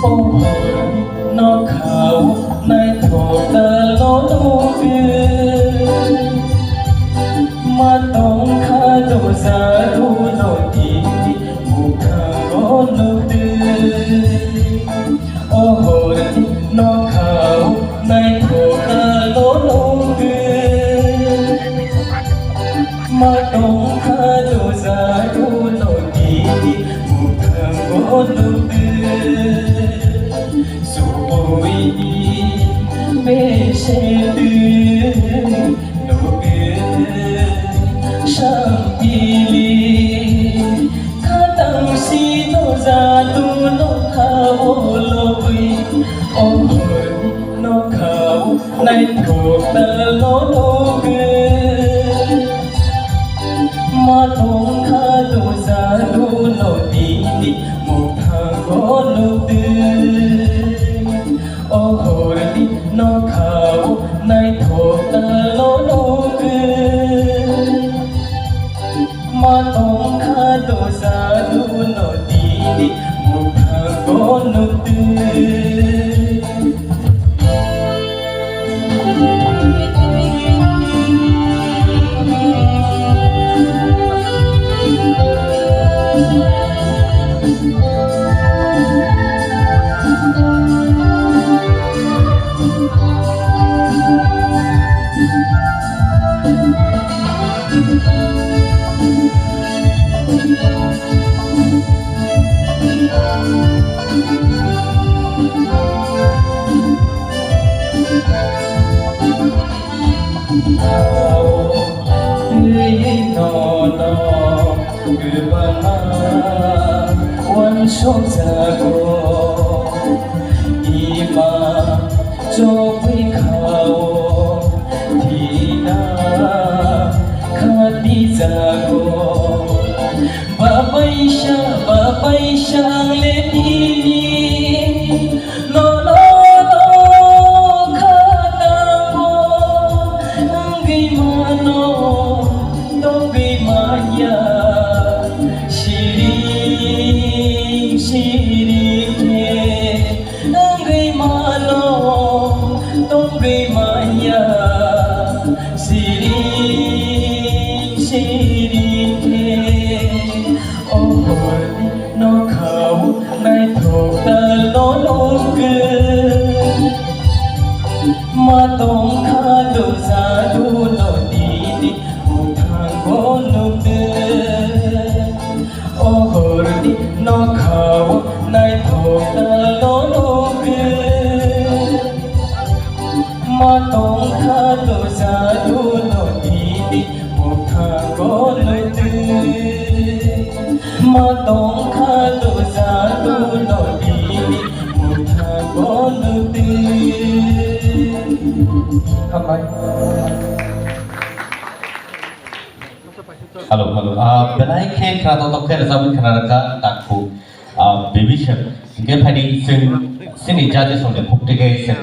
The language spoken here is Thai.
โอ้นอกเขาในโถตะโลโลกือมาต้องข้าดูสาดูโนดีผู้ข้าโกโนดือโอ้โหนอกเขาในโถตะโลโลกือมาต้องข้าดูสาดูโนดีผู้ข้าโกโนดือ没谁的那个上帝里，他当时都在都弄他我了会，哦，弄他那个的老那个，马东他都在都弄地的，木他我弄的。โอ้โหนอกเขาในโถตะโลโลกือมาต้องข้าตัวสาดูโนดีมุขะโกโนตืวันโชคจะโกอีมาโจกไปเขาที่นาคาดีจะโกบาไปช่างเลนีโลโลโลคาตังโกอังกิมาโนโตกิมายานอกเขาในโถตะโลโลกือมาต้องข้าดูสาดูโนดีผู้ทางโกโนตือโอ้โหนอกเขาในโถตะโลโลกือมาต้องข้าดูสาดูโนดีผู้ทางโกโนตือมาต้องข้าตัวสาดูโนดีมุทาโกโนตีทำไมHalo, belai ken kerana untuk kerana kerana takku baby ship. Kita pada sini jadi soalnya bukti guys.